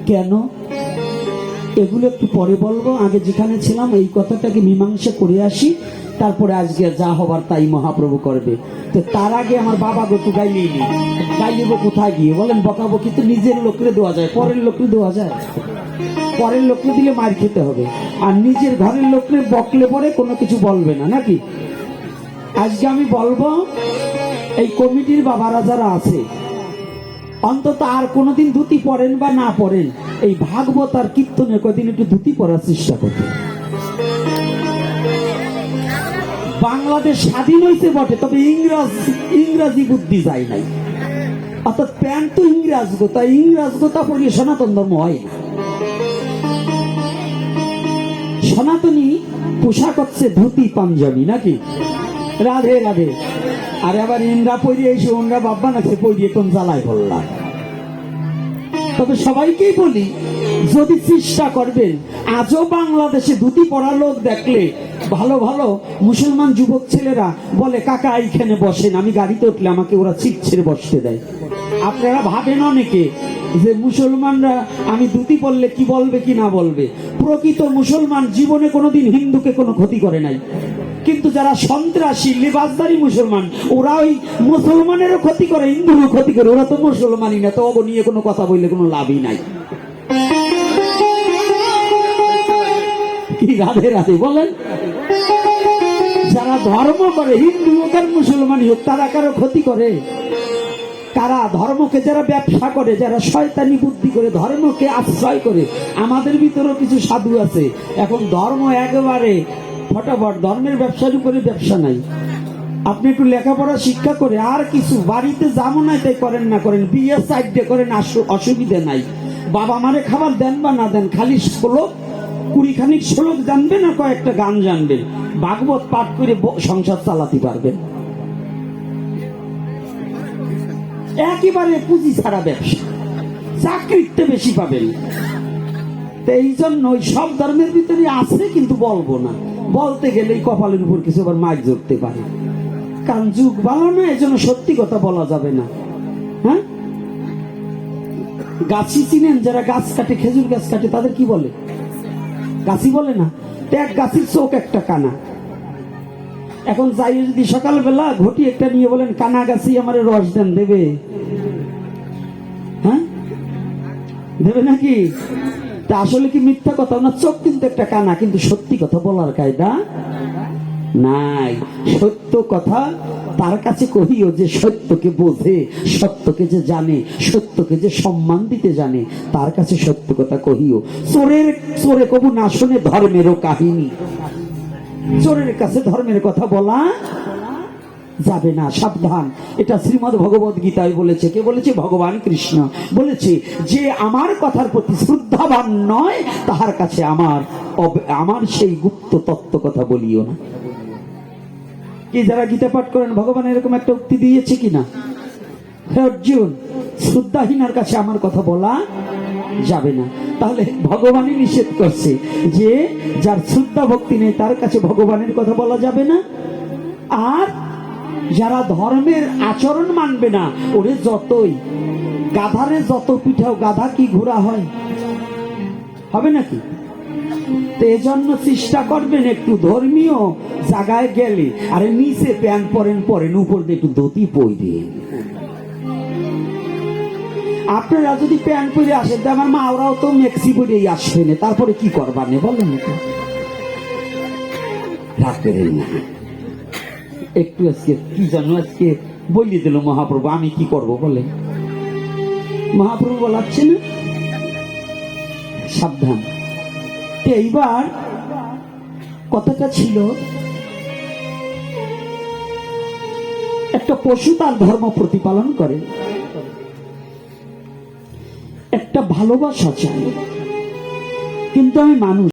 কেন, এগুলো একটু পরে বলবো। আগে যেখানে ছিলাম এই কথাটাকে মীমাংসা করে আসি, তারপরে আজকে যা হবার তাই মহাপ্রভু করবে। তো তার আগে আমার বাবা গতু গাইলেই নেই, গাইলেব কোথায় গিয়ে বলেন? বকাবকি তো নিজের লোকরে দেওয়া যায়, পরের লোকরে দেওয়া যায়? পরের লোকরে দিলে মার খেতে হবে, আর নিজের ঘরের লোকরে বকলে পরে কোনো কিছু বলবে না, নাকি? আজকে আমি বলবো এই কমিটির বাবারা যারা আছে, অন্তত আর কোনোদিন ধুতি পরেন বা না পরেন, এই ভাগবত আর কীর্তনে কদিন একটু ধুতি পরার চেষ্টা করতে। বাংলাদেশ স্বাধীন হয়েছে বটে, তবে ইংরাজি বুদ্ধি যায় নাই। অর্থাৎ প্যান্ট তো ইংরাজ গোতা, ইংরাজ গোতা পরিয়ে সনাতন ধর্ম হয় না। সনাতনী পোশাক হচ্ছে ধুতি পাঞ্জাবি, নাকি? রাধে রাধে। আর আবার ইন্দ্রা পরিয়ে এসে ওনরা বাব্বা নাকি পরিয়ে কোন জ্বালায় বললাম। তবে সবাইকেই বলি, যদি চেষ্টা করবেন, আজও বাংলাদেশে ধুতি পরা লোক দেখলে ভালো ভালো মুসলমান যুবক ছেলেরা বলে, কাকা এইখানে বসেন, আমি গাড়িতে উঠলে আমাকে ওরা সিট ছেড়ে বসতে দেয়। আপনারা ভাবেন অনেকে যে মুসলমানরা আমি ধুতি পরলে কি বলবে কি না বলবে। প্রকৃত মুসলমান জীবনে কোনোদিন হিন্দুকে কোনো ক্ষতি করে নাই, কিন্তু যারা সন্ত্রাসী লেবাসদারি মুসলমান, ওরা ওই মুসলমানেরও ক্ষতি করে, হিন্দুরও ক্ষতি করে। ওরা তো মুসলমানই না, তো ওগো নিয়ে কোনো কথা বললে কোনো লাভই নাই। কি রাধে রাধে বলেন? যারা ধর্ম করে, হিন্দু হোক আর মুসলমানই হোক, তারা কারো ক্ষতি করে? কারা? ধর্মকে যারা ব্যবসা করে, যারা শয়তানি বুদ্ধি করে ধর্মকে আশ্রয় করে। আমাদের ভিতরেও কিছু সাধু আছে, এখন ধর্ম একেবারে ফটাফট, ধর্মের ব্যবসার উপরে ব্যবসা নাই। আপনি একটু লেখাপড়া শিক্ষা করে আর কিছু বাড়িতে যেমন নাই তাই করেন না করেন, বিয়ে সাইডে করেন, অসুবিধা নাই। বাবা মারে খাবার দেন বা না দেন, খালি শ্লোক 20খানিক শ্লোক জানবেন আর কয়েকটা গান জানবেন, ভাগবত পাঠ করে সংসার চালাতে পারবেন। একেবারে পুঁজি ছাড়া ব্যবসা, চাকরিতে বেশি পাবেন। এই জন্য সব ধর্মের ভিতরে আছে, কিন্তু বলবো না। বলতে গেলে কপালের উপর কিছু আবার মাছ ধরতে পারে, কারণ যুগ ভালো না, এই জন্য সত্যি কথা বলা যাবে না। হ্যাঁ, গাছি চিনেন? যারা গাছ কাটে, খেজুর গাছ কাটে, তাদের কি বলে? গাছি বলে না? এক গাছির চোখ একটা কানা। এখন যাই যদি সকালবেলা ঘটি একটা নিয়ে বলেন, কানা গাছি আমারে রস দেন, দেবে? হ্যাঁ, দেবে নাকি? তা আসলে কি মিথ্যা কথা? না, চোখ কিন্তু একটা কানা, কিন্তু সত্যি কথা বলার কায়দা নাই। সত্য কথা তার কাছে কহিও যে সত্যকে বোঝে, সত্যকে যে জানে, সত্যকে যে সম্মান দিতে জানে, তার কাছে সত্য কথা কহিও। চোরে কবু না শুনে ধর্মেরও কাহিনী। চোরের কাছে ধর্মের কথা বলা যাবে না, সাবধান। এটা শ্রীমদ্ ভগবদ গীতায় বলেছে। কে বলেছে? ভগবান কৃষ্ণ বলেছে যে আমার কথার প্রতি শ্রদ্ধাবান নয়, তাহার কাছে আমার সেই গুপ্ত তত্ত্ব কথা বলিও না। কি যারা গীতা পাঠ করেন, ভগবান এরকম একটা উক্তি দিয়েছে কিনা? হে অর্জুন, শ্রদ্ধাহীনার কাছে আমার কথা বলা যাবে না। তাহলে ভগবানই নিষেধ করছে যে যার শ্রদ্ধা ভক্তি নেই তার কাছে ভগবানের কথা বলা যাবে না। আর যারা ধর্মের আচরণ মানবে না, ওরে যতই গাধারে যত পিঠাও, গাধা কি ঘোড়া হয়? হবে নাকি? তো এজন্য চেষ্টা করবেন একটু ধর্মীয় জায়গায় গেলে, আরে নিচে প্যান্ট পরেন, উপর দিয়ে একটু ধুতি পরবেন। আপনারা যদি প্যান্ট পরে আসেন, আমার মা ওরাও তো মেক্সি পরেই আসবে না, তারপরে কি করবানে বলেন? রাগ করেন না একটু। আজকে কি জানো, আজকে বলি দিল মহাপ্রভু, আমি কি করব বলে? মহাপ্রভু বলাচ্ছে না, সাবধান। এইবার কথাটা ছিল, একটা পশু তার ধর্ম প্রতিপালন করে, একটা ভালোবাসা চাই, কিন্তু আমি মানুষ।